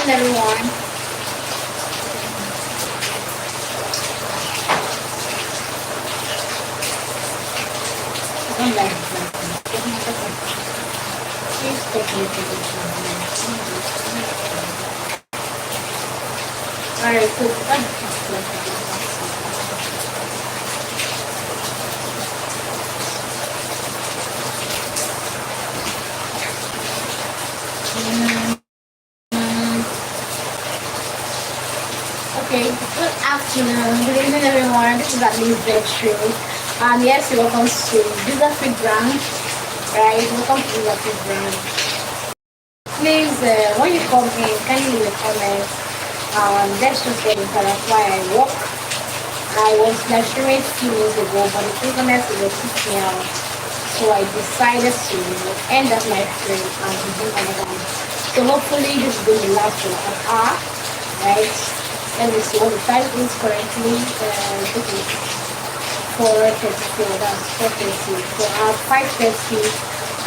everyone. I don't like that. Please take me to the Alright, so okay, good afternoon, good evening everyone. This is at least True. Yes, welcome to Visa Free Brand. Right, welcome to Visa Free Brand. Please, when you come in, can you leave a comment? Let's just get into that. Why I work. I was live streaming 2 years ago, but the internet was kicking me out. So I decided to end that live stream and begin another one. So hopefully this is going to last for an hour, right? Let me see what the time is currently. Okay, 4:34. That's 4:30. So at 5:30,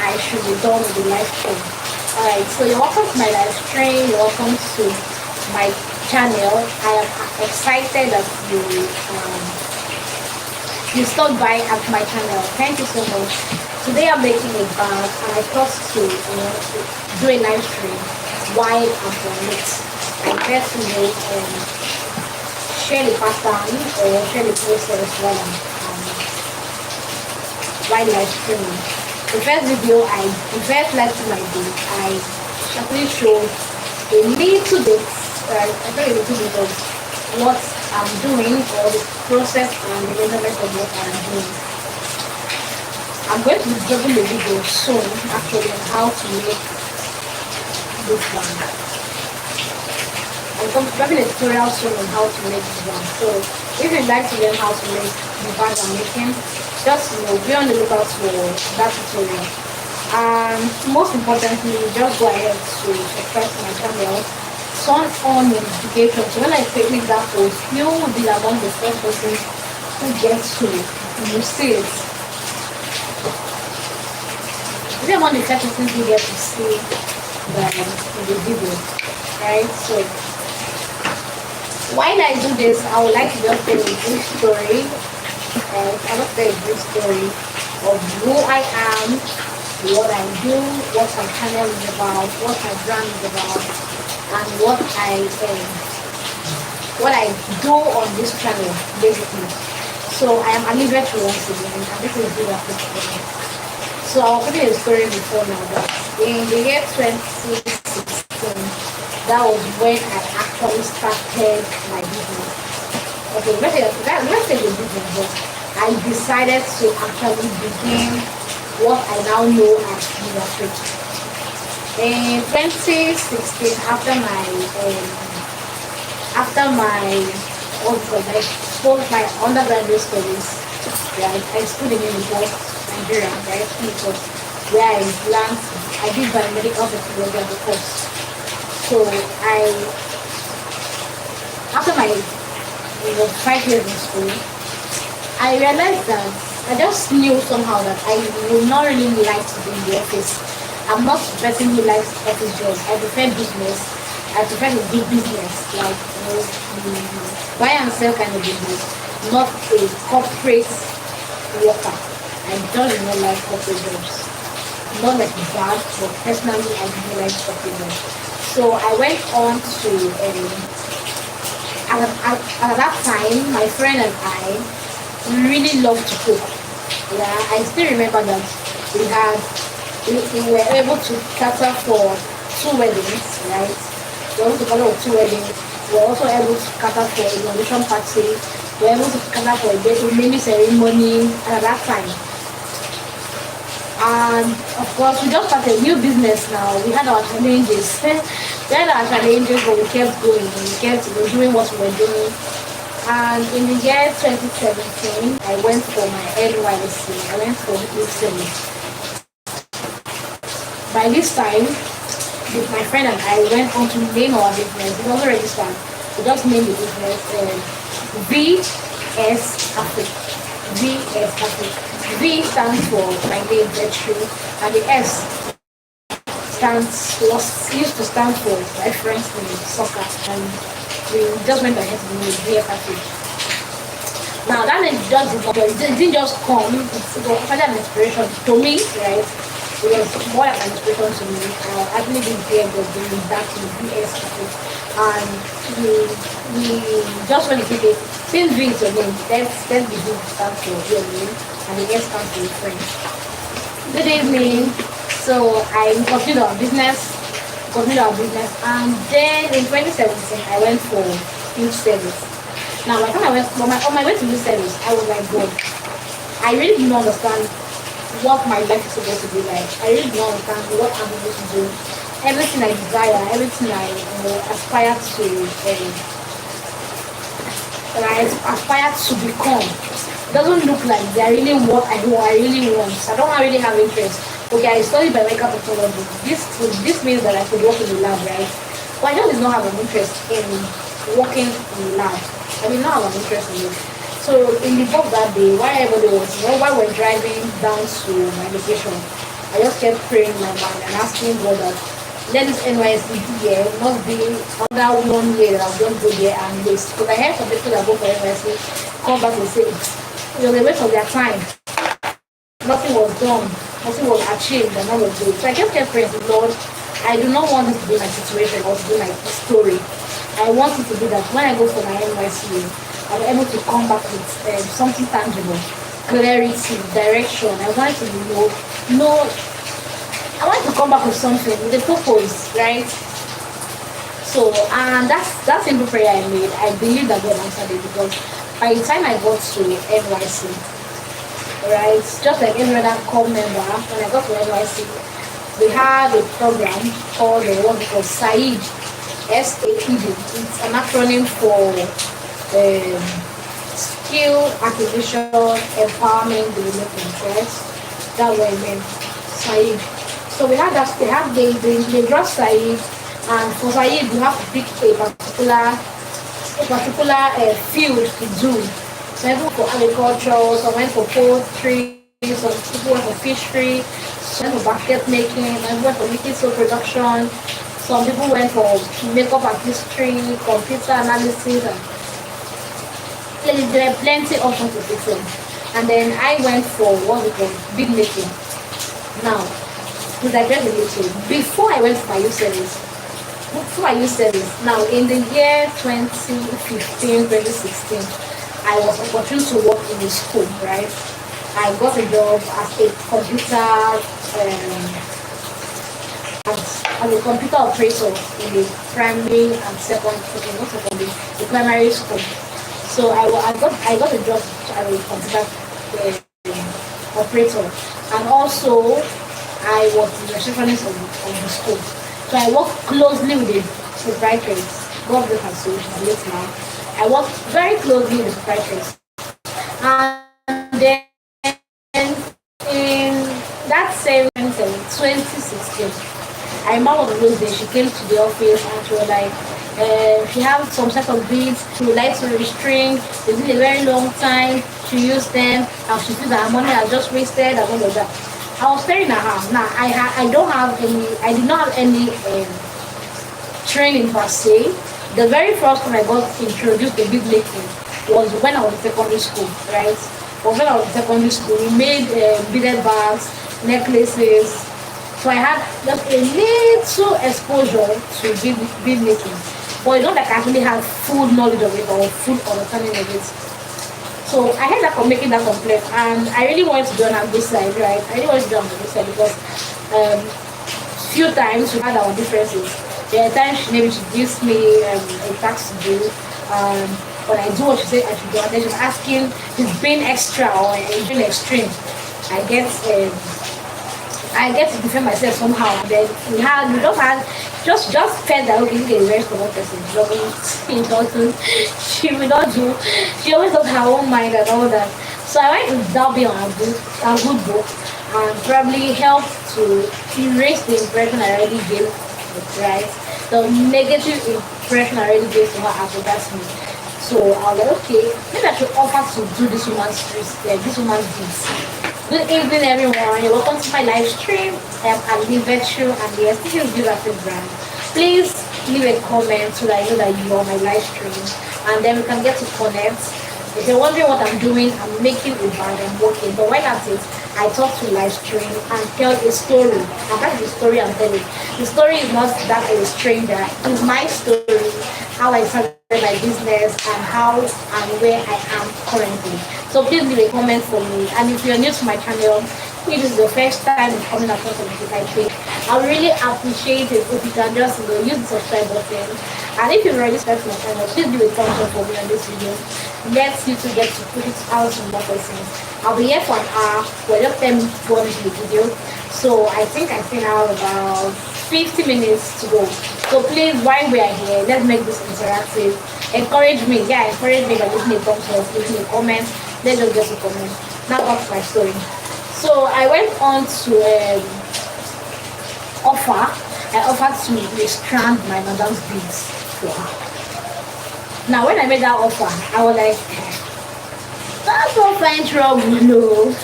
I should be done with the live stream. Alright, so you're welcome to my live stream. You're welcome to my channel. I am excited that you stopped by at my channel. Thank you so much. Today I'm making a bag and I thought to do a live stream while I'm on it. I get to share the pattern or share the process while live streaming. The first live stream I did, I actually showed a little bit, I thought a little bit of what I'm doing or the process and the measurement of what I'm doing. I'm going to be dropping the video soon actually on how to make this one. I'm going to be dropping a tutorial soon on how to make this one. So if you'd like to learn how to make the bag I'm making, just be on the lookout for that tutorial. And most importantly, just go ahead to subscribe to my channel. Turn on notifications. So when I make that post, you will be among the first persons who get to see it. You're among the first persons who get to see the video, right? So while I do this, I would like to just tell a brief story. I will tell a brief story of who I am, what I do, what my channel is about, what my brand is about, and what I do on this channel, basically. So I am Alibet once again, and this is Visa Free Brand. So I'll put you a story before now, but in the year 2016, that was when I actually started my business. Okay, let's say the business, but I decided to actually begin what I now know as Visa Free. In 2016, after my my undergraduate studies, right, I studied in Nigeria, right? It was where I learned, I did biomedical technology as a course. So after my 5 years in school, I realized that I just knew somehow that I would not really like to be in the office. I'm not the person who likes office jobs. I prefer business. I prefer to do business, like buy and sell kind of business, not a corporate worker. I don't really like corporate jobs. Not like bad, but personally I don't like corporate jobs. So I went on to at that time, my friend and I really loved to cook. Yeah, I still remember that we were able to cater for 2 weddings, right? We were able to cater for 2 weddings. We were also able to cater for a graduation party. We were able to cater for a naming ceremony at that time. And of course, we just started a new business now. We had our challenges. We had our challenges, but we kept going. We kept doing what we were doing. And in the year 2017, I went for my NYSC. I went for Italy. By this time, with my friend and I went on to name our business. We also registered. We just named the business VS Africa. VS Africa. V stands for my name, True, and the S used to stand for reference in soccer, and we just went ahead to do a beer package. Now that name it didn't just come, it was actually an inspiration to me, right? It was more like an inspiration to me. I actually did beer but doing back to the BS package. And we just want to keep it since V is your name, let's be good stand for your name and the S stands for your friend. Good evening. So I continued our business, and then in 2017 I went for youth service. Now by the time I went on my way to youth service, I was like, God, I really do not understand what my life is supposed to be like. I really do not understand what I'm supposed to do. Everything I desire, everything I aspire to, that I aspire to become, doesn't look like they're really what I really want. So I don't really have interest. Okay, I studied biomedical technology. This means that I could work in the lab, right? But I just did not have an interest in working in the lab. I did not have an interest in it. So in the book that day, while everybody was, while we're driving down to my location, I just kept praying in my mind and asking God that let this NYSC year must be under 1 year that I'll just go there and waste. Because I heard some people that go for NYSC come back and say it was a waste of their time. Nothing was done, nothing was achieved, and all of this. So I just kept praying, Lord, I do not want this to be my situation or to be my story. I want it to be that when I go for my NYC, I'll be able to come back with something tangible, clarity, direction. I want to know, I want to come back with something, with a purpose, right? So, and that's simple prayer I made. I believe that God answered it because by the time I got to NYC, right, just like every other core member, when I got to NYC, we had a program called what we call SAID, SAPD. It's an acronym for Skill Acquisition Empowerment Development, right? That's what I meant, SAID. So we had that, they draw SAID, and for SAID you have to pick a particular field to do. Some went for agriculture, some went for poultry, some people went for fishery, some went for basket making, some went for making soap production, some people went for makeup artistry, computer analysis, and there are plenty of options to pick from. And then I went for what we call bead making. Now, to digress a little, before I went for my youth service, now in the year 2015, 2016, I was opportune to work in a school, right? I got a job as a computer operator in the primary and the primary school. So I got a job as a computer operator, and also I was the receptionist of the school. So I worked closely with the proprietors. God bless her soul, she's late now. I worked very closely with the proprietors. And then in that same 2016, I remember one of those days she came to the office and she was like, she had some set of beads she would like to restring. It's been a very long time she used them and she feels that her money has just wasted and all of that. I was staring at her. Now I did not have any training per se. The very first time I got introduced to bead making was when I was in secondary school, right? Or when I was in secondary school, we made beaded bags, necklaces. So I had just a little exposure to bead making. But it's not like I actually had full knowledge of it or full understanding of it. So I had that for making that complex, and I really wanted to be on a good side, right? I really wanted to be on a good side because few times we had our differences. There are times maybe she gives me a task to do. When I do what she said I should do, and then she's asking, she's being extra or being extreme. I get to defend myself somehow. And then we just felt that okay, this is a very common person. She will not do. She always does her own mind and all that. So I went to Dalby on a good book, and probably help to erase the impression I already gave, right? The negative impression I already gave to her as regards me. So I was like, okay, maybe I should offer to do this woman's deeds. Good evening, everyone. You're welcome to my live stream. Alivetru, and yes, this is Beautiful brand. Please leave a comment so that I know that you are on my live stream, and then we can get to connect. If you're wondering what I'm doing, I'm making a bag, I'm working. But when at it, I talk to live stream and tell a story. And that's the story I'm telling. The story is not that of a stranger. It's my story, how I started my business, and how and where I am currently. So please leave a comment for me. And if you're new to my channel, if this is the first time coming across on my page, I really appreciate it if you can just use the subscribe button. And if you've already subscribed to my channel, please do a thumbs up for me on this video. Let's you to get to put it out to more persons. I'll be here for an hour. Well, just 10 go into the video. So I think I still have about 50 minutes to go. So please, while we are here, let's make this interactive. Encourage me. Yeah, encourage me by leaving a thumbs up, leaving a comment. Let's just get to comment. Now back to my story. So I went on to offer. I offered to restrand my madam's beads for her. Now when I made that offer, I was like, that's not find trouble, no.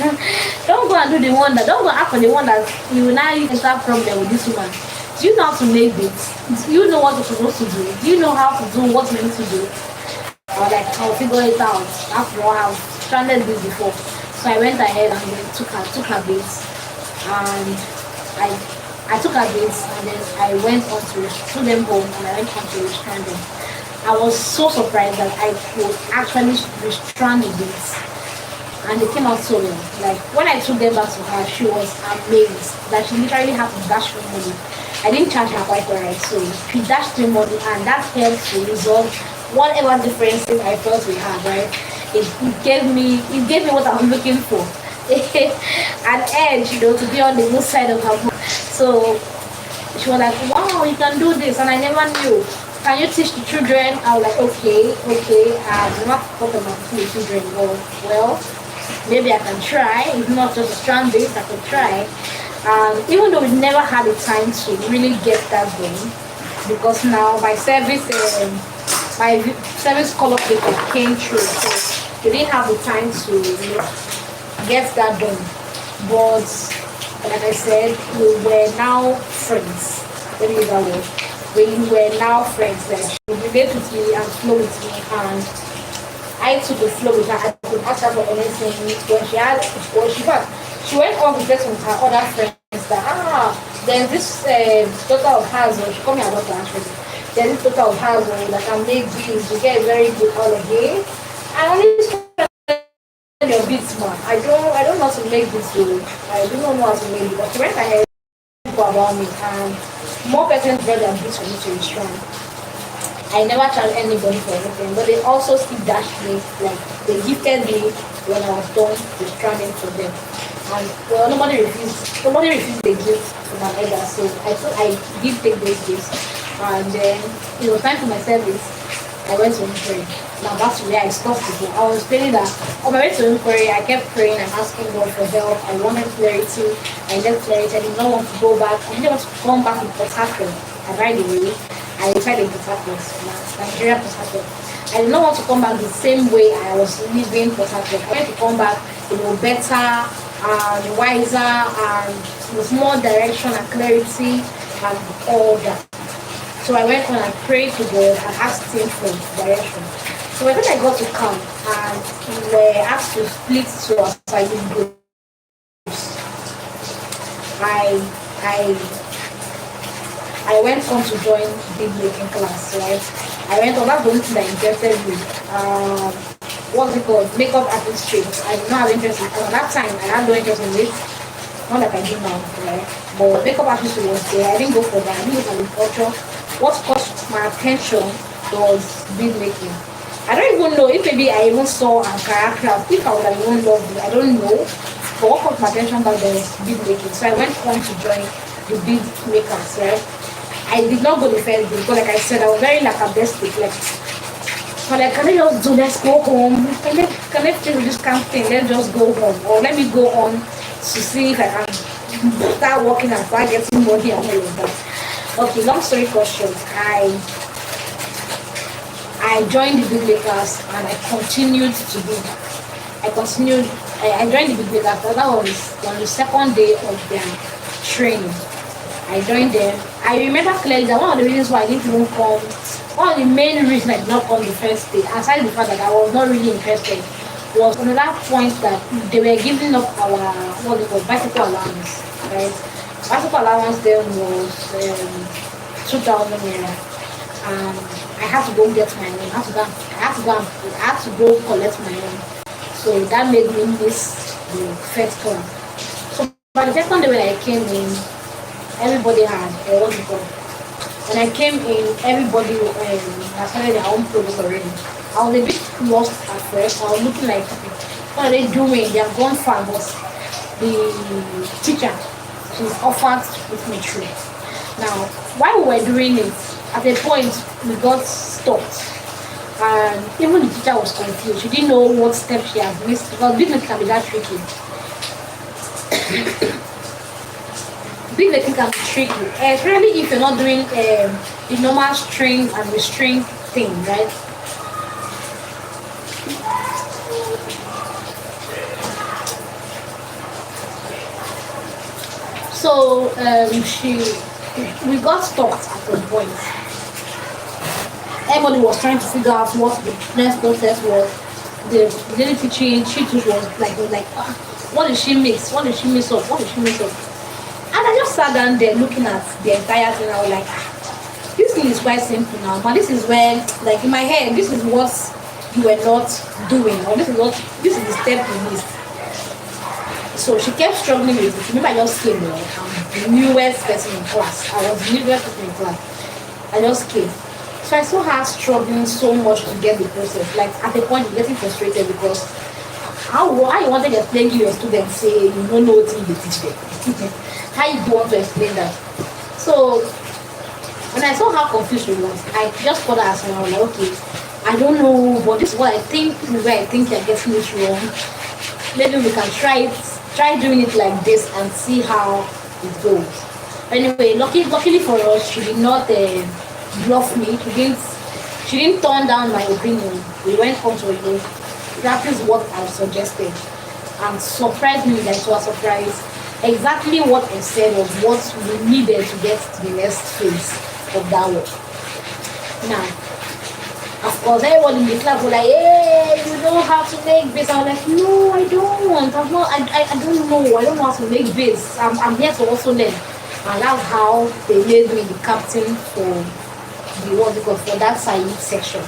Don't go and do the one that, don't go after the one that you will now enter problem with this woman. Do you know how to make beads? Do you know what you're supposed to do? Do you know how to do what you need to do? I was like, I'll figure it out. After all, I've stranded this before. So I went ahead and then took her beads, and I took her beads, and then I went on to them home, and I went on to restrand them. I was so surprised that I could actually restrand the beads, and they came out so well. Like when I took them back to her, she was amazed that she literally had to dash me money. I didn't charge her quite alright, so she dashed me money, and that helped to resolve whatever differences I felt we had, right? It gave me what I was looking for. An edge, to be on the good side of her book. So she was like, wow, you can do this, and I never knew. Can you teach the children? I was like, okay. I've never thought about teaching the children. Well, maybe I can try. If not just a strand base, I could try. Even though we never had the time to really get that done, because now my service color paper came through, so we didn't have the time to get that done. But like I said, we were now friends. Let me use that word. We were now friends. Like she related with me and flow with me, and I took the flow with her. I could ask her for anything when she went on to get with her other friends that there's this daughter of hers, she called me her daughter actually. There's this daughter of hers that can make beads. You get a very good holiday. I only spend your beads, man. I don't know how to make beads. I do not know how to make it. But she went ahead about me, and more persons brought their beads for me to restrand. I never charged anybody for anything, but they also still dashed me, like they gifted me when I was done restranding for them. And well, nobody refused the gift from my elder, so I did take those gifts. And then it was time for my service. I went to pray. Now that's where I stopped before. I was feeling that on my way to pray, I kept praying and asking God for help. I wanted clarity. I needed clarity. I did not want to go back. I didn't want to come back to Port Harcourt. And right away, I decided in Port Harcourt, Nigeria, Port Harcourt. I did not want to come back the same way I was living Port Harcourt. I wanted to come back, better and wiser and with more direction and clarity and all that. So I went on and prayed to God and asked him for direction. So when I got to camp and we were asked to split to assignment groups, I went on to join bead making class, right? I went on, that's the only thing that interested me. What's it called? Makeup artistry. I did not have interest in it. At that time, I had no interest in it. Not like I do now, right? But makeup artistry was there. I didn't go for that. I didn't go for agriculture. What caught my attention was bead making. I don't even know if maybe I even saw Ankara craft. If I would have even loved it, I don't know. But what caught my attention back then was bead making. So I went on to join the bead makers, right? I did not go the first day because, like I said, I was very lackadaisical. But like, can I just do, let's go home? Can I finish this campaign? Let's just go home. Or let me go on to see if I can start working and start getting money and all of that. Okay, long story short, I joined the big makers and I continued to do. I joined the big makers. That was on the second day of their training. I joined them. I remember clearly that one of the reasons why I didn't even come, one of the main reasons I did not come the first day, aside the fact that I was not really interested, was on that point that they were giving up our what they call bicycle allowance, right? Bicycle allowance then was 2,000 naira, and I had to go get my own. I had to go collect my own. So that made me miss the first one. So by the second day when I came in, everybody had what you call. When I came in, everybody had started their own project already. I was a bit lost at first. I was looking like, what are they doing? They have gone far, but the teacher, she's offered to put me through. Now, while we were doing it, at a point we got stopped. And even the teacher was confused. She didn't know what step she had missed because business can be that tricky. Business can be tricky, especially if you're not doing the normal string and restraint thing, right? So we got stopped at some point. Everybody was trying to figure out what the next process was. The lady teaching, she too was like, what did she miss? What did she miss up? What did she miss up? And I just sat down there looking at the entire thing. I was like, this thing is quite simple now, but this is where, like in my head, this is what you were not doing, or this is the step you missed. So she kept struggling with it. Remember, I just came, like, I'm the newest person in class. I was the newest person in class. I just came. So I saw her struggling so much to get the process. Like at a point, you're getting frustrated because how you want to explain to your students say you don't know what you teach them. How you do want to explain that? So when I saw how confused she was, I just called her and I was like, okay, I don't know, but this is what I think. This is where I think you're getting it wrong. Maybe we can try doing it like this and see how it goes. Anyway, luckily for us, she did not bluff me. She didn't turn down my opinion. We went on to practice what I suggested, and surprised me that it was a surprise. Exactly what I said was what we needed to get to the next phase of that work. Now, of course, everyone in the class was like, "Hey, you know how to make this." I was like, "No, I don't. I'm not. I don't know. I don't know how to make this. I'm here to also learn." And that's how they made me the captain for the what because for that science section.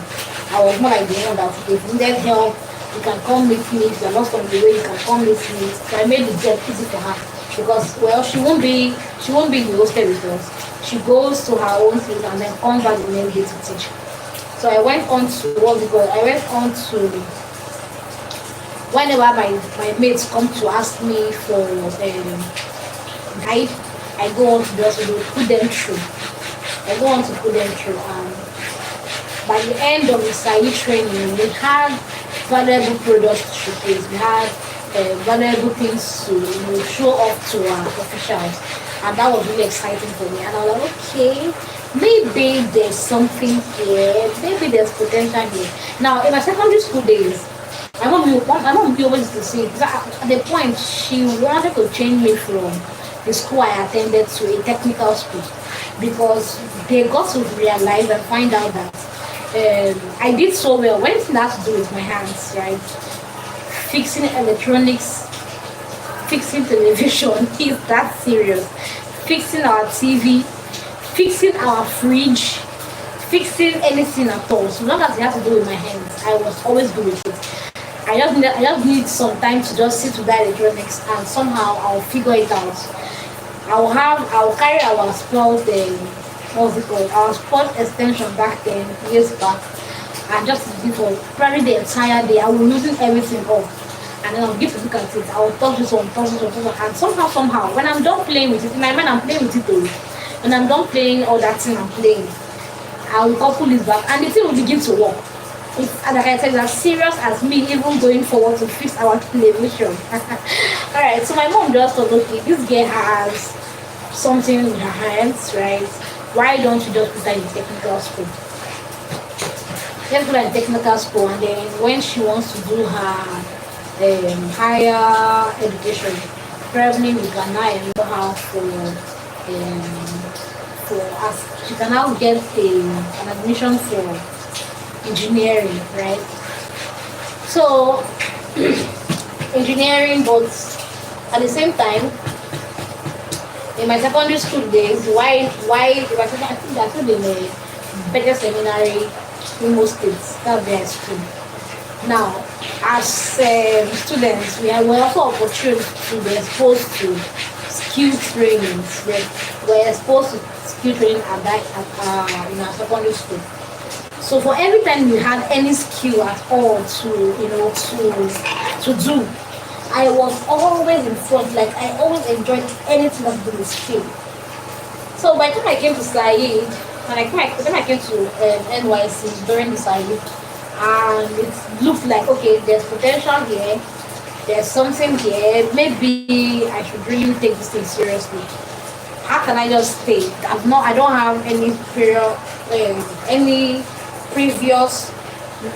I was more like the one that if you needed help, you can come meet me. If you're lost on the way, you can come meet me. So I made the job easy for her because well, she won't be in the hostel with us. She goes to her own place and then comes back the next day to teach. So I went on to what because I went on to whenever my mates come to ask me for guide, I go on to just put them through. I go on to put them through. And by the end of the SAI training, we had valuable products to showcase. We had valuable things to show off to our officials. And that was really exciting for me. And I was like, okay, maybe there's something here. Maybe there's potential here. Now, in my secondary school days, my mom always used to say, because at the point, she wanted to change me from the school I attended to a technical school because they got to realize and find out that I did so well. When anything that has to do with my hands, right? Fixing electronics, fixing television is that serious. Fixing our TV, fixing our fridge, fixing anything at all. So long as it has to do with my hands, I was always good with it. I just need some time to just sit with that electronics and somehow I'll figure it out. I'll carry our sport what's it called? Our sport extension back then, years back. And just before probably the entire day I will losing everything off. And then I'll give to look at it. I'll touch this one, touch this one, touch this one. And somehow, when I'm done playing with it, in my mind I'm playing with it too. When I'm done playing all that thing I'm playing, I will couple it back and the thing will begin to work. It's like I said, as serious as me even going forward to fix our television. Alright, so my mom just thought, okay, this girl has something in her hands, right? Why don't you just put her in technical school? Let's put her in technical school and then when she wants to do her higher education, probably we can now enroll her for as she can now get an admission for engineering, right? So engineering, but at the same time, in my secondary school days, I think that's in the better seminary in most states. That's their school. Now, as students, we're also opportunity to be exposed to skill trainings. We're exposed to skill training in our secondary school. So for every time you had any skill at all to to do, I was always in front. Like I always enjoyed anything that to do with skill. So by the time I came to Said, by the time I came to NYC during the Said, and it looked like okay, there's potential here, there's something here. Maybe I should really take this thing seriously. How can I just stay? I don't have any any previous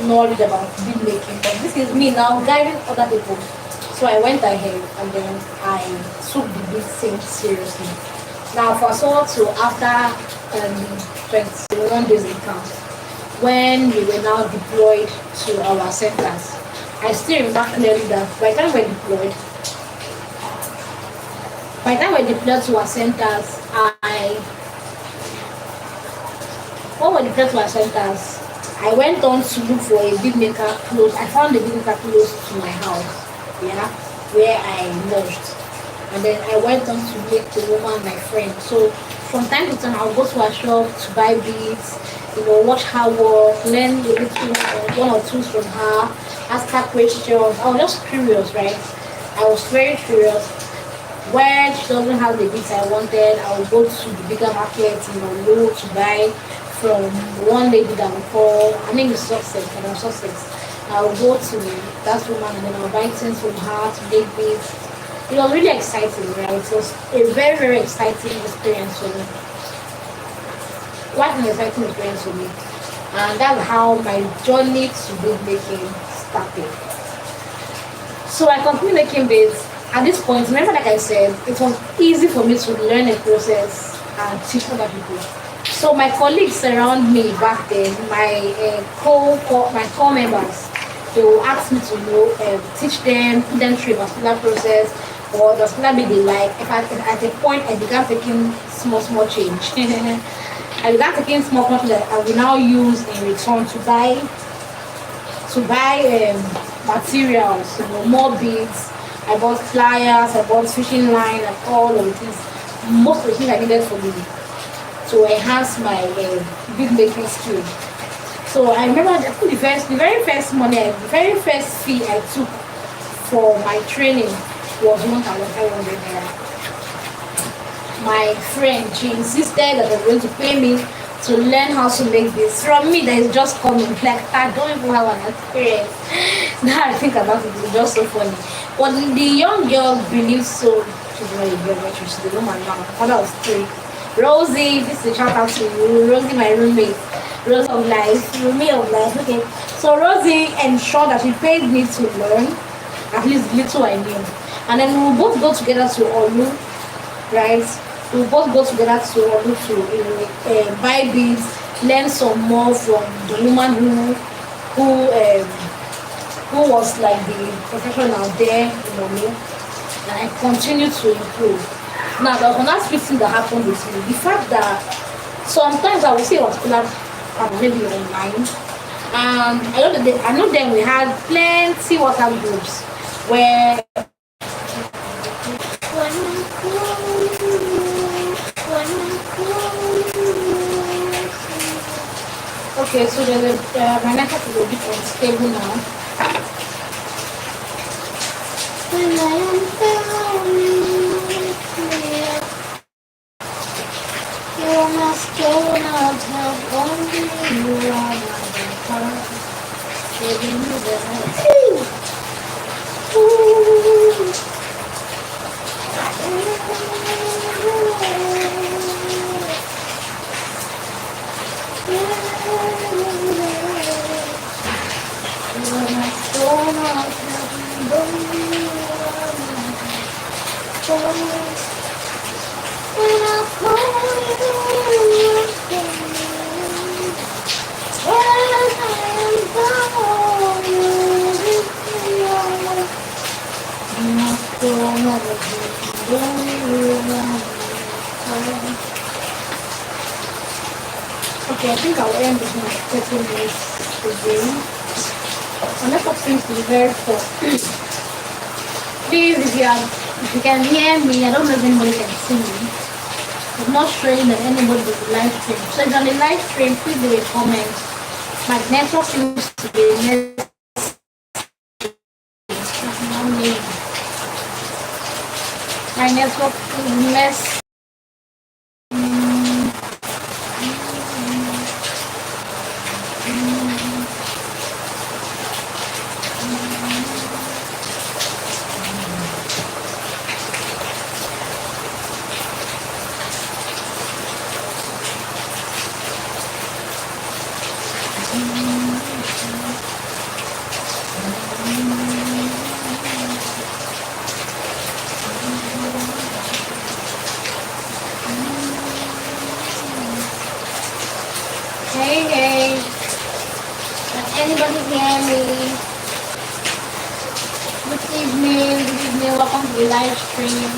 knowledge about bead making, but this is me now guiding other people. So I went ahead and then I took the big thing seriously. Now fast forward to after 21 days in camp, when we were now deployed to our centers. I still remember clearly that by the time we're deployed to our centers, when we deployed to our centers, I went on to look for a big maker close. I found a big maker close to my house, yeah, where I lodged. And then I went on to make the woman my friend. So from time to time, I'll go to her shop to buy beads, watch her work, learn a little one or two from her, ask her questions. I was just curious, right? I was very curious. When she doesn't have the beads I wanted, I will go to the bigger market in Olo to buy from one lady that we call, her name is Sussex, and I'm Sussex. I will go to that woman and then I'll buy things from her to make beads. It was really exciting, right? It was a very, very exciting experience for me. Quite an exciting experience for me. And that's how my journey to bead making started. So I continued making beads. At this point, remember, like I said, it was easy for me to learn a process and teach other people. So my colleagues around me back then, my core members, they will ask me to teach them, put them through a particular process, or the particular be they like. If at a point I began taking small change, I began taking small quantity that I will now use in return to buy materials, more beads. I bought pliers, I bought fishing line, and all of these. Most of the things I needed for me to enhance my bead making skill. So I remember the very first fee I took for my training was 1,500 naira. My friend, she insisted that they were going to pay me to learn how to make this. From me, that is just coming. Like, I don't even have an experience. Now I think about it, it's just so funny. But the young girl believes so. She's not a girl, but she's the woman now. Her father was 3. Rosie, this is a shout out to you. Rosie, my roommate. Rose of life, roommate of life. Okay. So Rosie ensured that she paid me to learn at least little I knew. And then we will both go together to Olu, right? We will both go together to Olu to buy beads, learn some more from the woman who was like the professional there in Olu. And I continue to improve. Now, the another thing that happened with me, the fact that sometimes I will see a particular maybe online. I know then we had plenty WhatsApp groups where okay, so my network is a bit unstable now. When I am found, you must go now, tell only you are my heart. Giving me the When I call you okay, I think I'll end with my 30 minutes again. I'm not going to be very full. Please, if you can hear me, I don't know if anybody can see me. I'm not showing that anybody will live stream. So if you're on the live stream, please leave a comment. My network seems to be messy. My network is messy. Hey, hey. Can anybody hear me? Good evening, welcome to the live stream.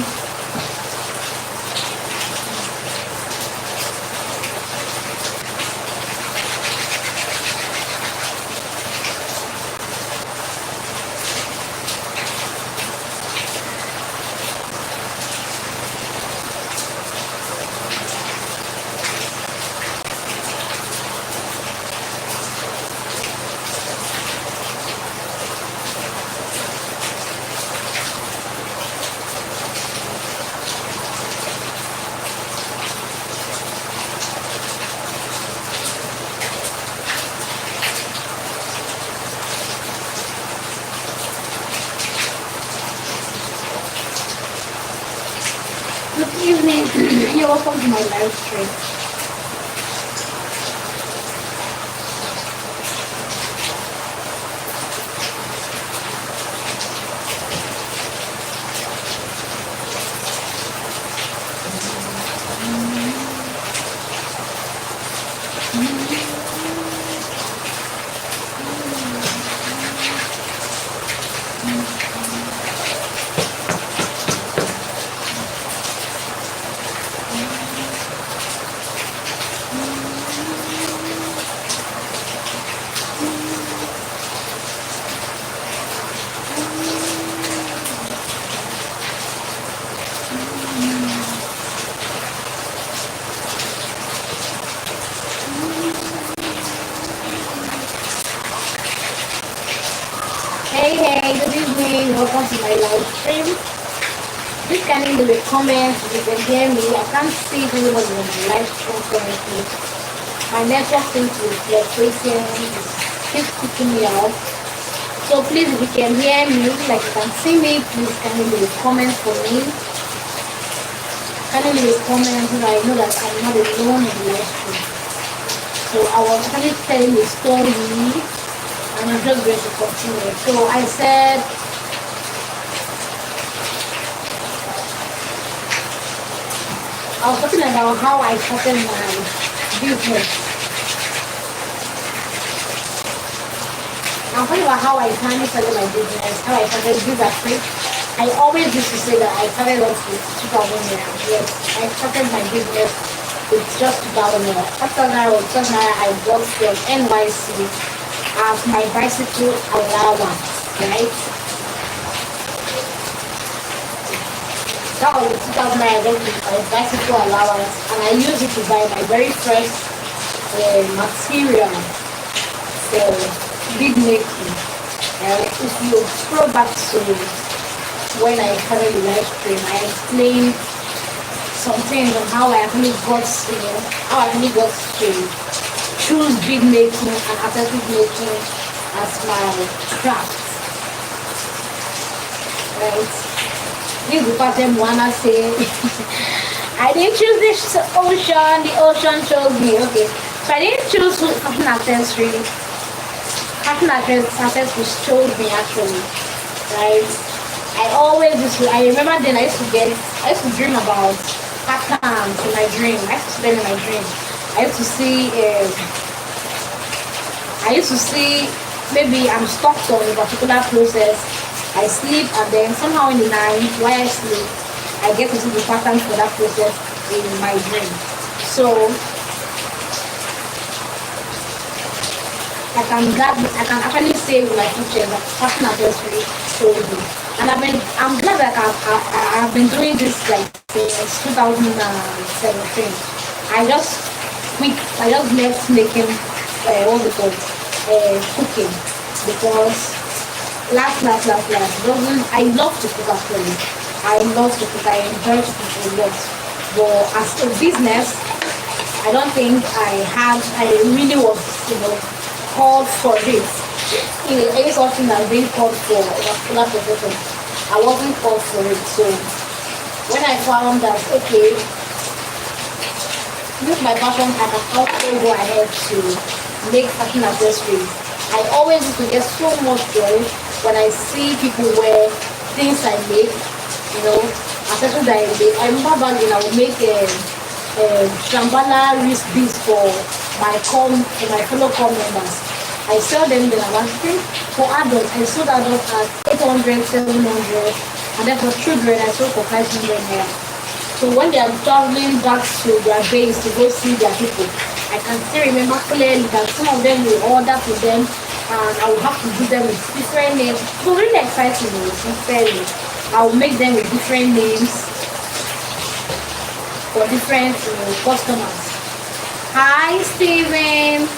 Good evening, you're welcome to my live stream. Hey, good evening, welcome to my live stream. Please can you leave a comment if you can hear me. I can't see if anybody on my live stream currently. My network seems to be fluctuating, keeps kicking me out. So please, if you can hear me, like you can see me, please can you leave a comment for me. Can you leave a comment so that I know that I'm not alone in the live stream. So I was actually telling a story and I'm just going to continue. So I said, I was talking about how I started my business. I'm talking about how I finally started my business, how I started Visa Free. I always used to say that I started off with 2,000 naira. Yes, I started my business with just 2,000 naira. After that, I bought from NYC as my bicycle allowance, right? That was the 2,000 naira I got with my bicycle allowance, and I used it to buy my very first material for bead making. If you scroll back to when I started the live stream, I explained some things on how I actually got, to choose bead making and accessory making as my craft. Right? This is the person wanna say I didn't choose this ocean, the ocean chose me. Okay. So I didn't choose fashion accessory. Fashion accessories chose me actually. Right? I remember then I used to dream about patterns in my dream. I used to spend in my dream. I used to see, I used to see maybe I'm stuck on a particular process. I sleep and then somehow in the night while I sleep, I get to see the pattern for that process in my dream. So I can actually say with my teachers that fashion accessory told me. And I'm glad that I've been doing this like since 2017. I just left making what's it called cooking because last doesn't I love to cook actually. I love to cook. I enjoy to cook a lot. But as a business, I don't think I really was, called for this. Any something that's being called for a particular profession. I wasn't called for it. So when I found that, okay, with my passion, I can also go ahead to make fashion accessories. I always used to get so much joy when I see people wear things I make, accessories that I make. I remember back then I would make Shambhala wrist beads for my fellow core members. I sell them then about for adults. I sold adults at 800, 700, and then for children I sold for 500 naira. So when they are traveling back to their base to go see their people, I can still remember clearly that some of them will order for them and I will have to do them with different names. It was really exciting, sincerely. I will make them with different names for different customers. Hi, Steven.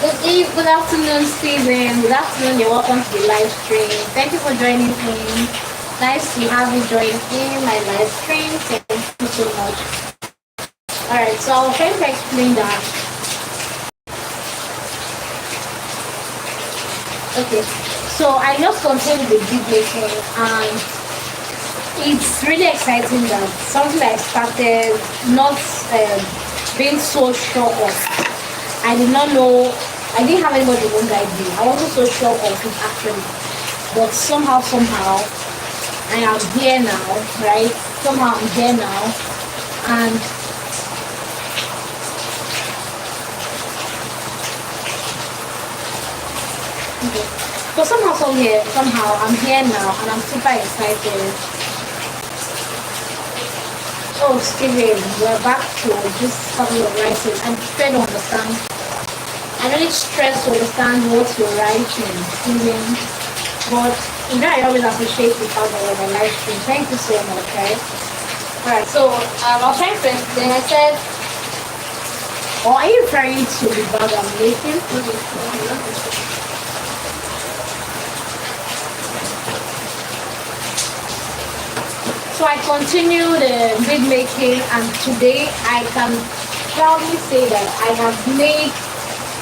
Good afternoon, Steven. Good afternoon. You're welcome to the live stream. Thank you for joining in. Nice to have you join in my live stream. Thank you so much. Alright, so I was trying to explain that. Okay, so I just continued the bead making and it's really exciting that something I started not being so sure of. I did not know, I didn't have anybody who guide me. I wasn't so sure of it actually. But somehow, I am here now, right? Somehow I'm here now. And okay. So somehow I'm here now and I'm super excited. Oh, Steven, we're back to this couple of writing. I'm trying to understand. I know it's stress to understand what you're writing, Steven. But I always appreciate the fact that you're on live stream. Thank you so much, right? Alright, so I was trying to explain. I said, or are you referring to the bag I'm making? So I continued bead making and today I can proudly say that I have made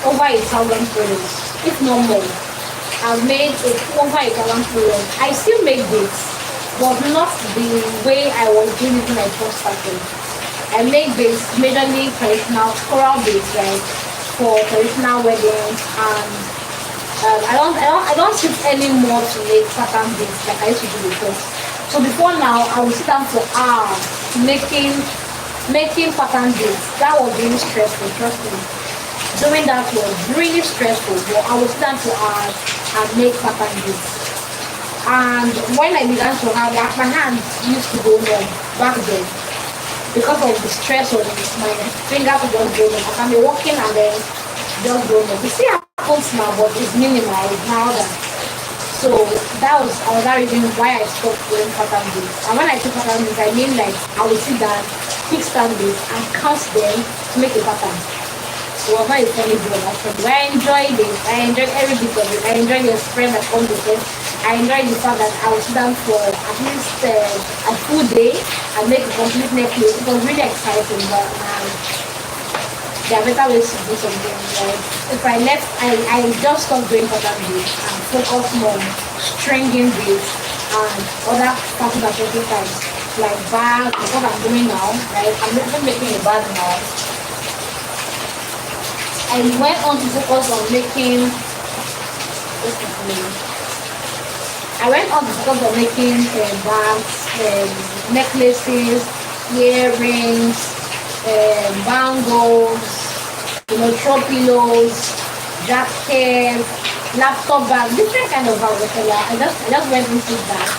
over 1,000 products, if not more. I've made over 1,000 products. I still make beads, but not the way I was doing it when I first started. I make beads, majorly traditional coral beads, right, for traditional weddings, and I don't sit anymore to make pattern beads like I used to do before. So before now, I would sit down for hours making pattern beads. That was really stressful, trust me. Doing that was really stressful, but I would sit down for hours and make pattern beads. And when I began to have that, my hands used to go numb back then because of the stress of it. My fingers would just go numb. I can be walking and then just go numb. You see how it happens now, but it's minimal, it's milder. So that was another reason why I stopped doing pattern beads. And when I do pattern beads, I mean like I would sit down, pick stand beads and count them to make a pattern. It was not a funny job actually. But I enjoyed it. I enjoyed every bit of it. I enjoyed the experience that comes with it. I enjoyed the fact that I would sit down for at least a full day and make a complete necklace. It was really exciting, but there are better ways to do something. Like if I left, I just stopped doing pattern beads and focused more on stringing beads and other pattern accessory types like bags, what I'm doing now, right? I'm even making a bag now. I went on to focus on making I went on because of making bags, necklaces, earrings, bangles, throw pillows, jackets, laptop bags, different kind of bags. I just went into that,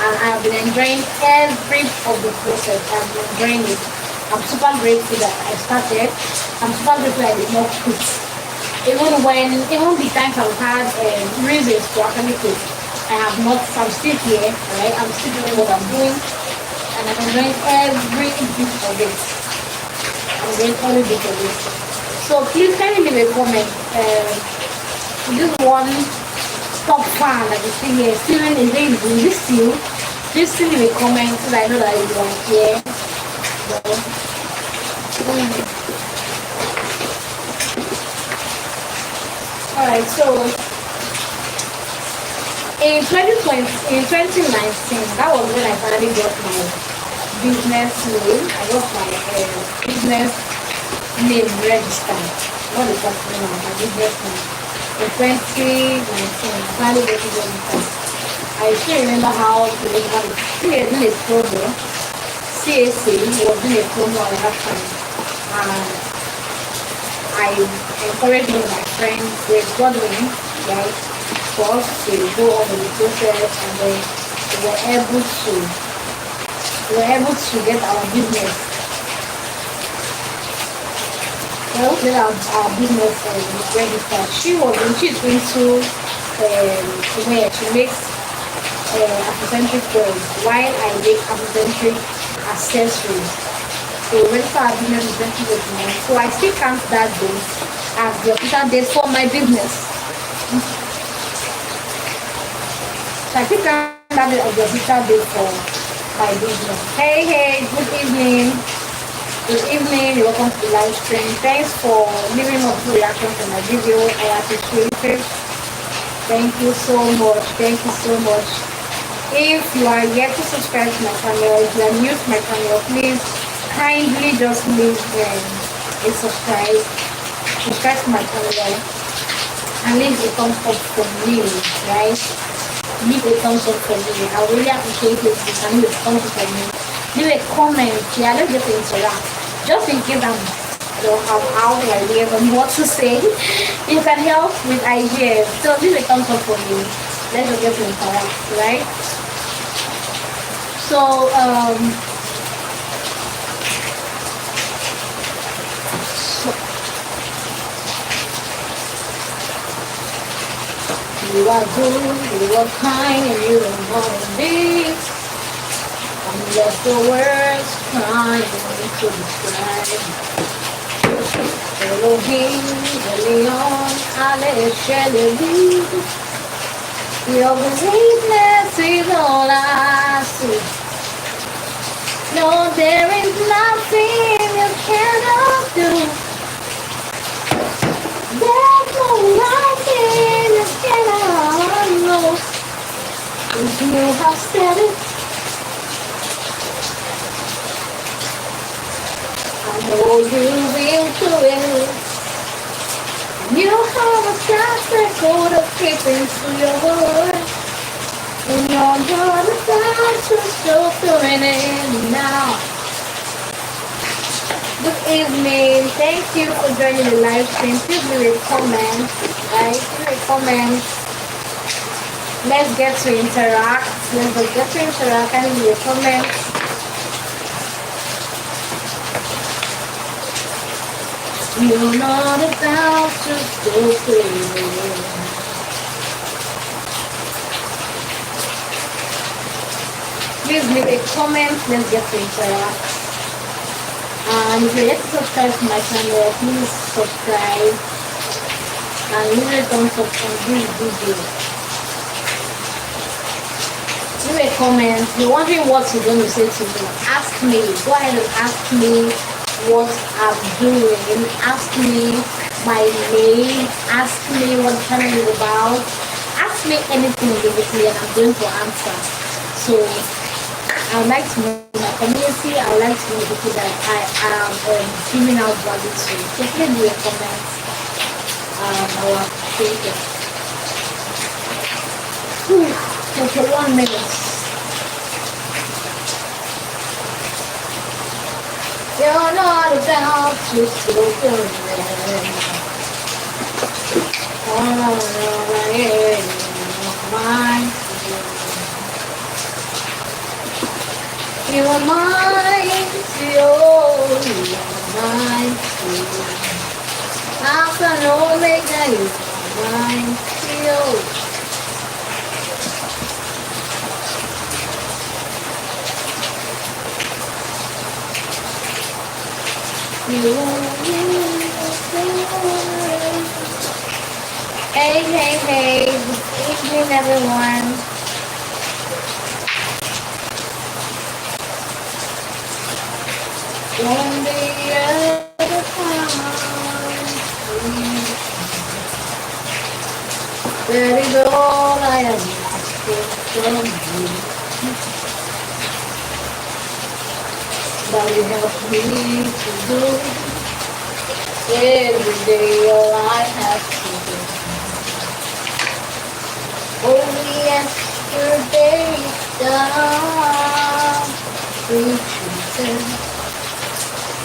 and I've been enjoying every of the process. I've been enjoying it. I'm super grateful that I started. I'm super grateful I did not quit. Even the times I've had reasons to actually quit, I have not. I'm still here, right? I'm still doing what I'm doing, and I'm enjoying every bit of it. I'm enjoying every bit of it. So please kindly leave a comment. This one top fan that you see here, Steven is very good. Is this you? Please leave a comment so that I know that you are here. Alright, so in 2020, in 2019, that was when I finally got my business name. I got my business name registered. Not the company now, my business name. In 2019, I finally got it registered. I still remember how to deliver it. Still in a promo. CAC was doing a promo at that time. And I encourage one of my friends, Grace Godwin, right, for us to go on with the process, and then we were able to get our business. We were able to get our business registered. She's into where she makes Afrocentric toys, while I make Afrocentric accessories. So when our business is 2029, so I still count that date as the official date for my business. So I still count that date as the official date for my business. Hey, good evening. Good evening, welcome to the live stream. Thanks for leaving up the reaction to my video. I appreciate it. Thank you so much. Thank you so much. If you are yet to subscribe to my channel, if you are new to my channel, please kindly just leave a subscribe to my channel, and leave a thumbs up for me, right? Leave a thumbs up for me. I really appreciate it if you can leave a thumbs up for me. Leave a comment. Yeah, let's just interact. Just in case I don't have all the ideas on what to say, you can help with ideas. So leave a thumbs up for me. Let's just get to interact, right? So you are good, you are kind, and you don't want to be. I'm left for words trying to describe. Elohim, Elion, Ale Shelevi. Your greatness is all I see. No, there is nothing you cannot do. There's no mountain you cannot move. If you have said it, I know you will do it. You have a track record of keeping to your word. And you're gonna start to show through it now. Good evening. Thank you for joining the live stream. Please leave a comment, right? Leave a comment. Let's get to interact. And leave a comment. You're not about to go through. Please leave a comment. Let's get to interact. And if you're yet to subscribe to my channel, please subscribe and leave a thumbs up on this video. Leave a comment. You're wondering what you're going to say to me. Ask me. Go ahead and ask me what I'm doing. Ask me my name. Ask me what the channel is about. Ask me anything basically, and I'm going to answer. So I would like to know my community. I would like to know the people that I am giving out value to. So please leave a comment. I will appreciate it. Okay, 1 minute. You're not about to slow down. You are mine, you are mine. Alpha and Omega, you are mine, Hey, hey, hey, good evening everyone. Won't be other time. That is all I am asking from you. That you help me to do every day all I have to do. Only yesterday done we choose.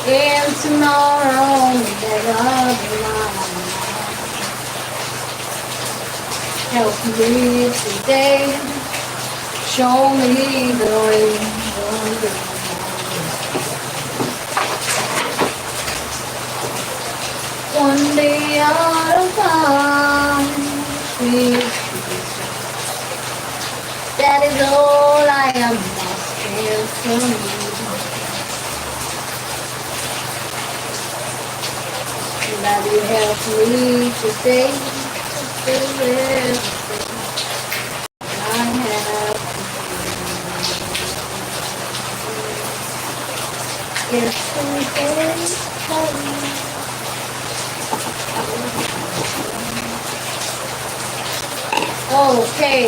And tomorrow never mind. Help me today, show me the way. One day out of time, that is all I am asking from you. That you help me today to do everything I have to do. Yesterday, okay.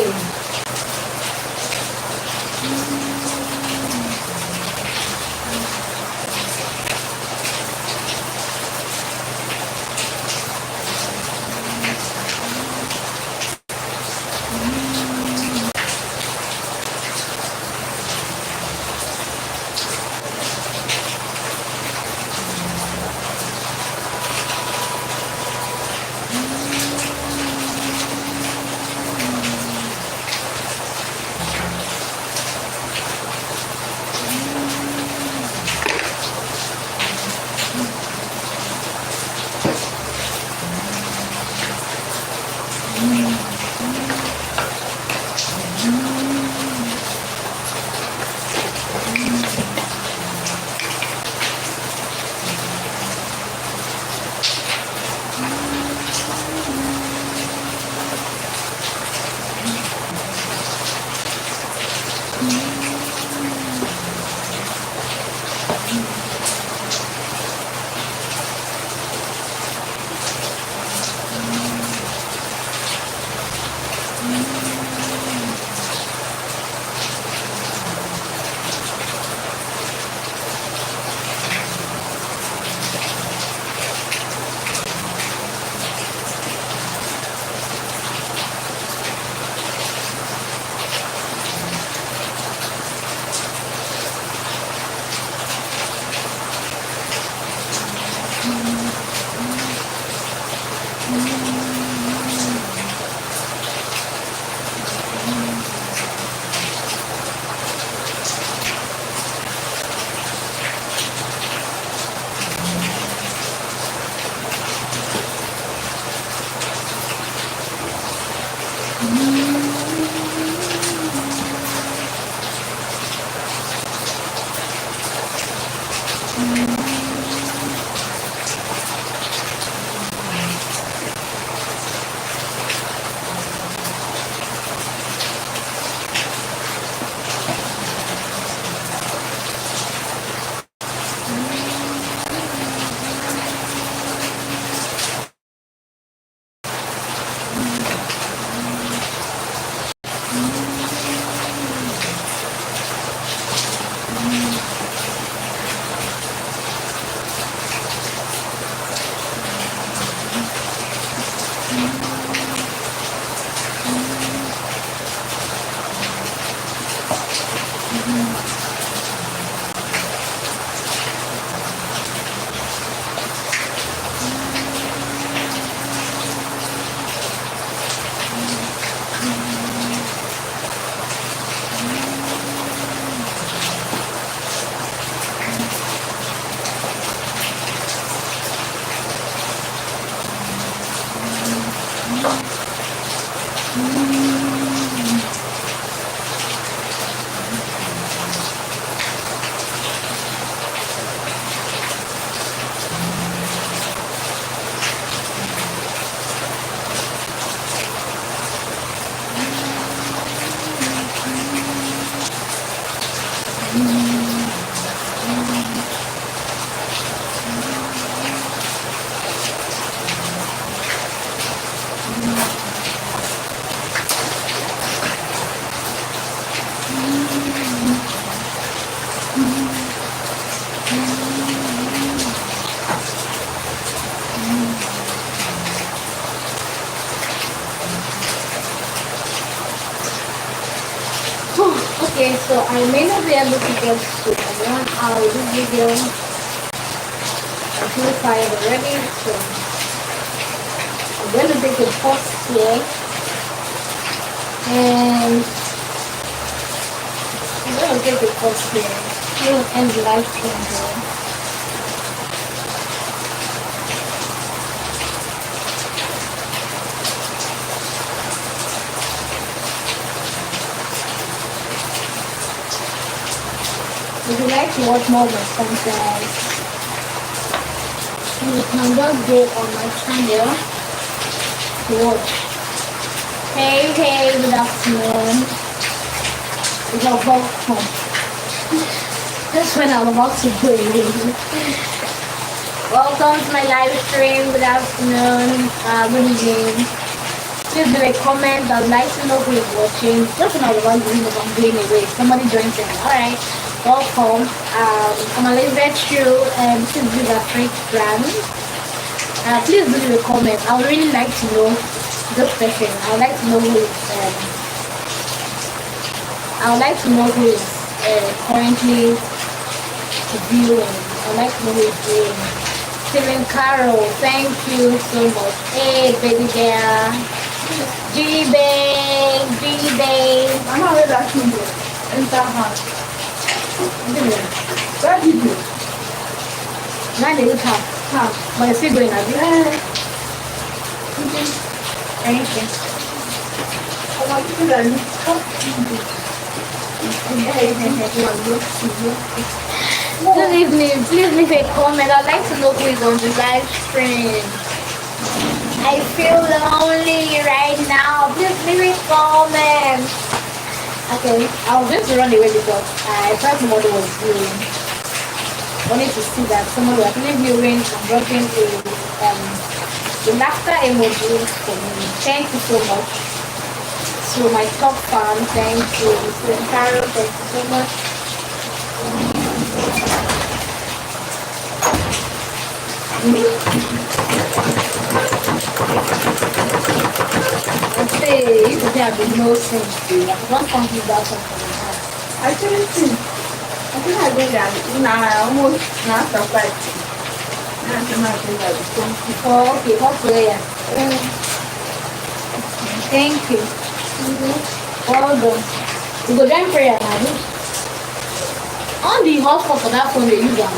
Okay, so I may not be able to get to 1 hour this video. I feel tired already, so I'm going to take a pause here. And I'm going to take a pause here. We'll end the live stream here. If you like to watch more of my content, you can just go on my channel to watch. Hey, good afternoon. You're welcome. Just when I'm about to go in. Welcome to my live stream. Good afternoon. Good evening. Please do a comment. I'd like to know who is watching. Just when I was about to leave, I'm going away. Somebody joins in. Alright. Welcome. I'm Elizabeth Chu, and this is a Freak brand. Please do leave a comment. I would really like to know this person. I would like to know who is. I would like to know who is currently viewing. I would like to know who is viewing. Steven Carroll, thank you so much. Hey, baby girl. G-Babe. I'm not really asking you. Enter her. Where did you? Now they look half, but it's still going at the end. Thank you. I want you to look Good evening. Please leave a comment. I'd like to know who is on the live stream. I feel lonely right now. Please leave a comment. Okay, I was going to run away because I thought somebody was viewing. Wanted to see that somebody was actually viewing and dropping a laughter emoji for me. Thank you so much. So my top fan, thank you. Mr. Carol, thank you so much. I say, you could have been no sense to you. I don't think you got something like that. I couldn't see. I think I did that. I almost not surprised. I think I was Oh, okay, what prayer? Thank you. Well done. You go join prayer now. On the hotspot for that phone, they use them.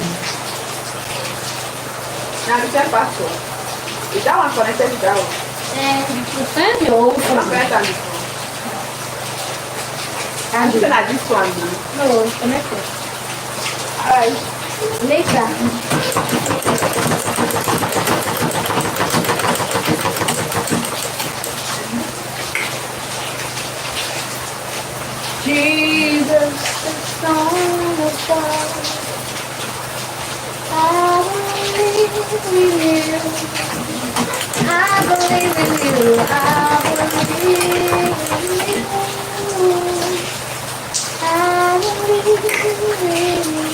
now the same password. Is that one connected to that one? And you send your own I'm phone. connected on this one. I'm looking at this one. No, it's connected. Alright. Later. Jesus, the Son of God. I believe in you. I believe in you. I believe in you. I believe in you.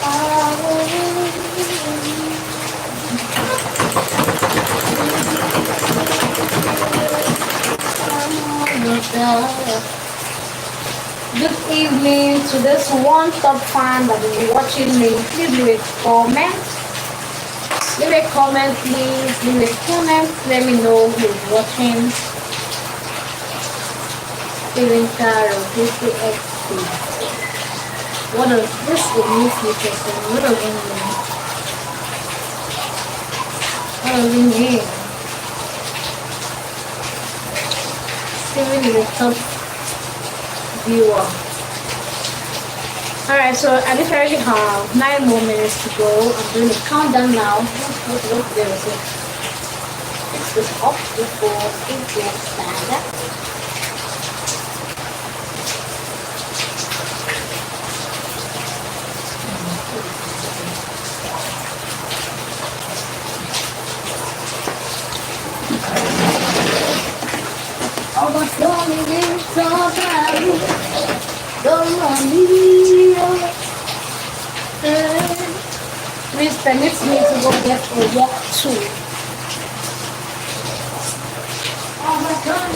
I believe in you. Good evening to this one top fan that is watching me. Please leave a comment. Leave a comment, please. Leave a comment. Let me know who is watching. Steven Carroll, PCXP. What does this is new feature? What does it mean? What does it mean? Evelyn is a top viewer. Alright, so I literally have 9 more minutes to go. I'm doing a countdown now. What there is it? Fix this up before it gets bad. Oh, but don't leave somebody. Don't leave. Please permit me to go get a walk too. Oh my God.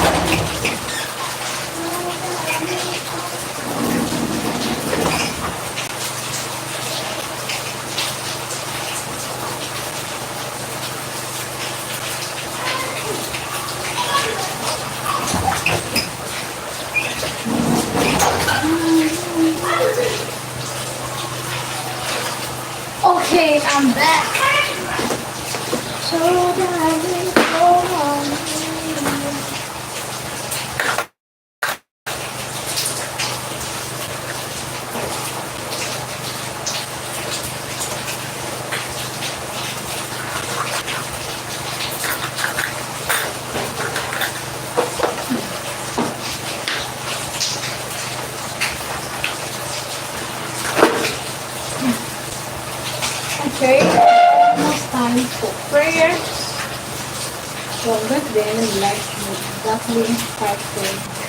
Okay, I'm back. So darling, go on. Okay, almost time for prayers. So I'm going to be ending the live stream exactly 5:30.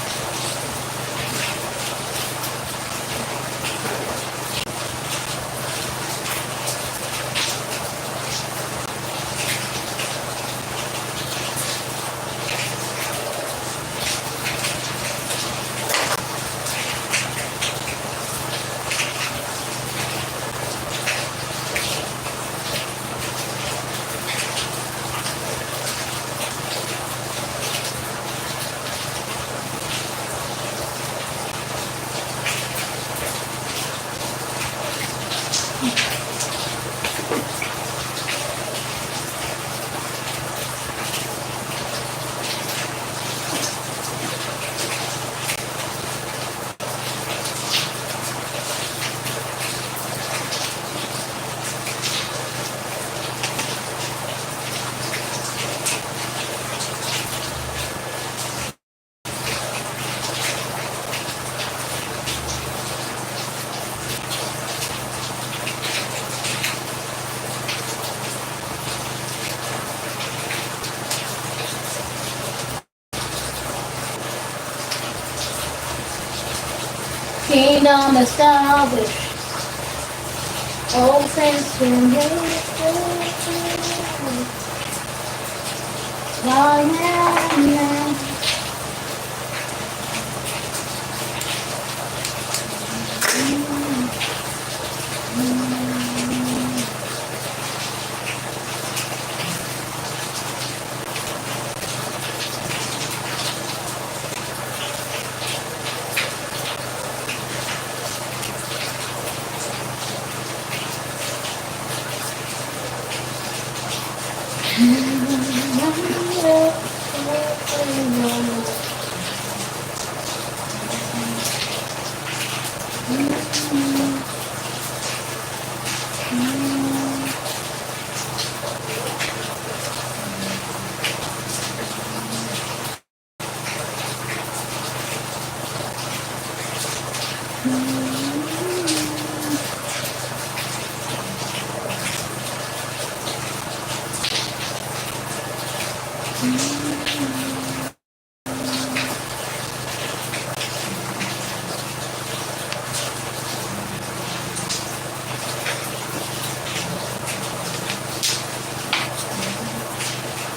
Kingdom established, all things been made.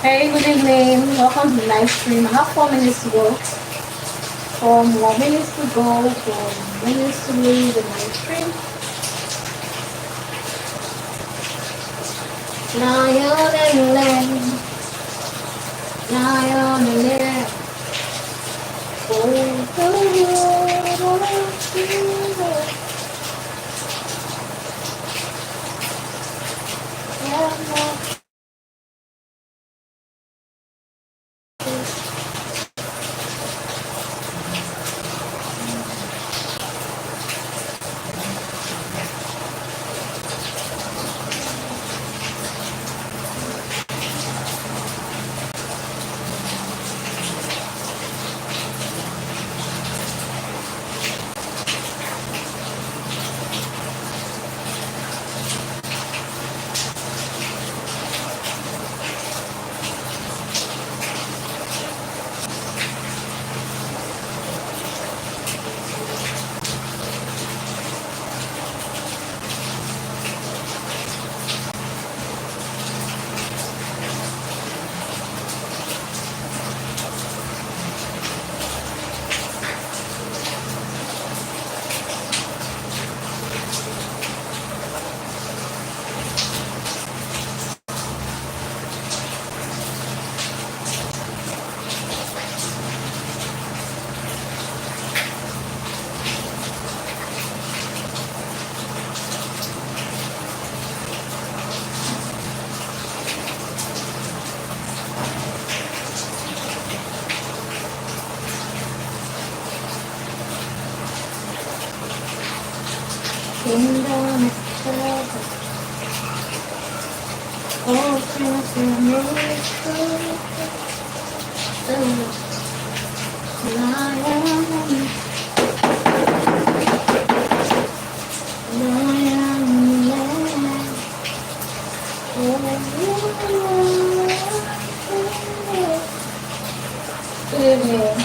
Hey, good evening. Welcome to the live stream. I have 4 minutes to go. 4 more minutes to go. 4 minutes to leave the live stream. Lion and lamb. Lion and lamb. Oh, kingdom is perfect. All things are made Good evening.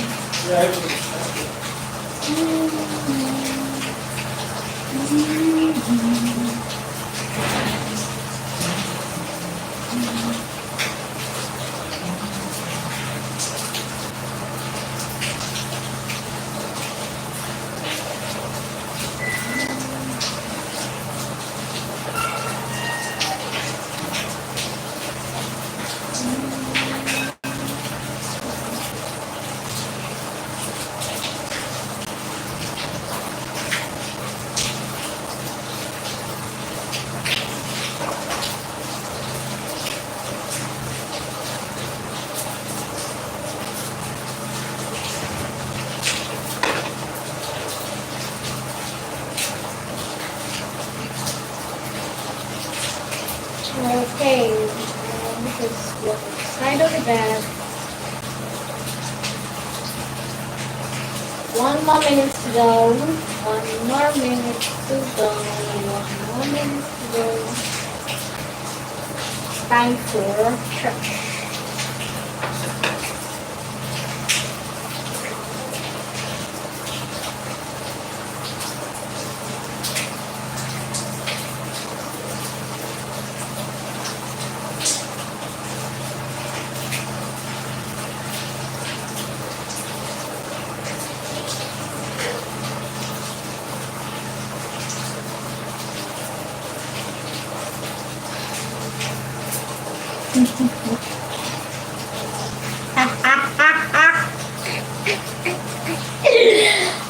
Okay, this is the side of the bed. 1 more minute to go. 1 more minute to go. 1 more minute to go. Time for church.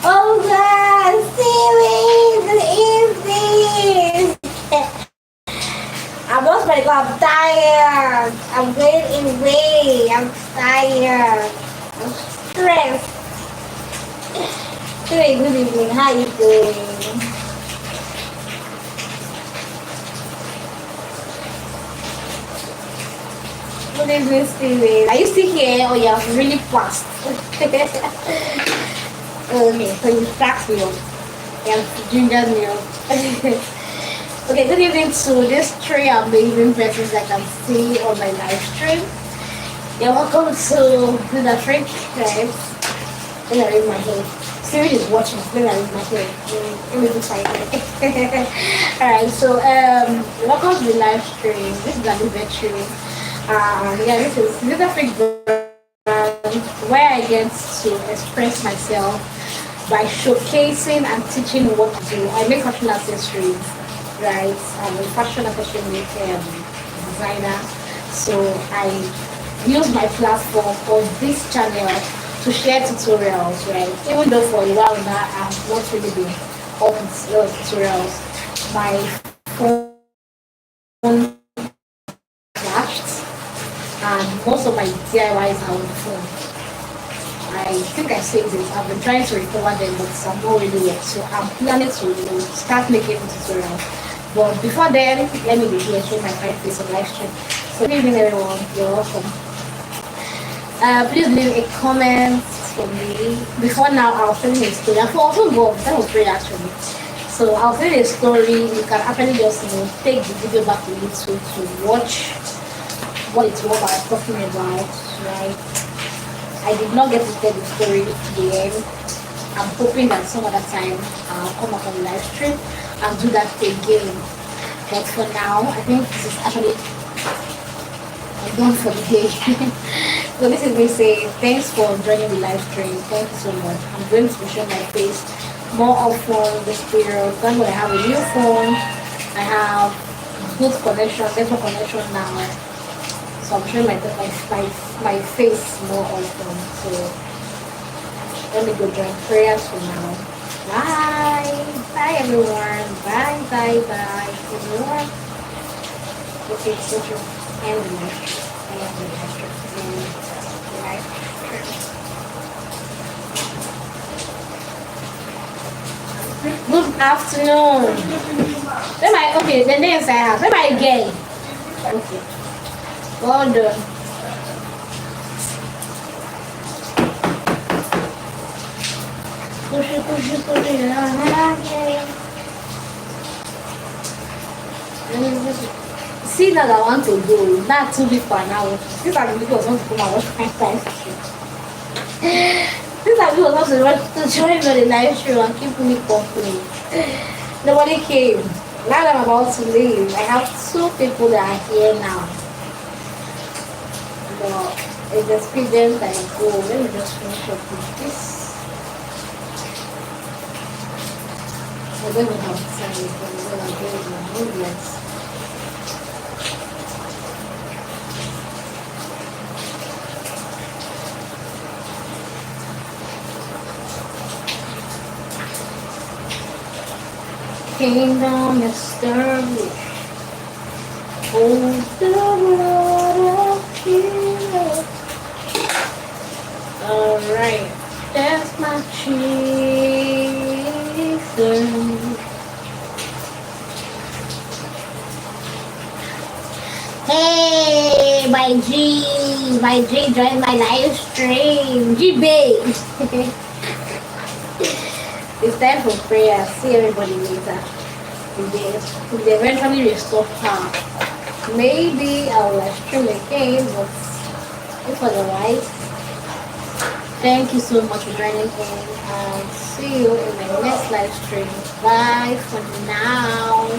Oh God, Siri, what is this? I'm not ready to go. I'm tired. I'm going in way. I'm tired. I'm stressed. Siri, good evening. How you doing? Good evening, Steven. Are you still here or you have really passed? Okay, so you cracked me up. You have gingered me up. Okay, good evening to these three amazing persons I can see on my live stream. You're welcome to the Freak Guys. Let me read my head. Siri is watching. Let me read my head. Let me do something. Alright, so welcome to the live stream. This is Annie stream. Yeah, this is a Freak brand where I get to express myself by showcasing and teaching what to do. I make fashion accessories, right? I'm a fashion accessory designer. So I use my platform on this channel to share tutorials, right? Even though for a while now I've not really been up with tutorials. My phone crashed and most of my DIYs are on the phone. I think I said this. I've been trying to recover them, but I'm not really yet. So I'm planning to start making tutorials. But before then, let me be here showing my fine face on live stream. So good evening, everyone. You're welcome. Please leave a comment for me. Before now, I'll tell you a story. I've also involved. That was great actually. So I'll tell you a story. You can actually just take the video back to YouTube to watch what it's what I was talking about, right? I did not get to tell the story to the end. I'm hoping that some other time I'll come up on the live stream and do that again. But for now, I think this is actually I'm done for the day. So this is me saying thanks for joining the live stream. Thank you so much. I'm going to show my face more often this period. Thank God I have a new phone. I have good connection, better connection now. So I'm showing my face more often. So let me go join prayers for now. Bye. Bye everyone. Bye, bye, bye. Everyone. Okay, so and the live. Good Afternoon. Where my okay, the names I have. Where my gay? Okay. Well done. Push it, push it, push it. See that I want to go. Not too big for now. These are the videos I want to come and watch my live stream. These are the videos I want to watch to join the live stream and keep me company. Nobody came. Now that I'm about to leave, I have 2 people that are here now. But it's the experience I go. Let me just finish up with this. I don't even have time because I'm doing my movements. Kingdom established. Oh, the blood of Jesus. Alright, that's my Jesus. Hey, my G joined my live stream. G babe. It's time for prayer. See everybody later. If they eventually restore power, maybe I'll live stream again, but if otherwise, thank you so much for joining in and see you in my next live stream. Bye for now.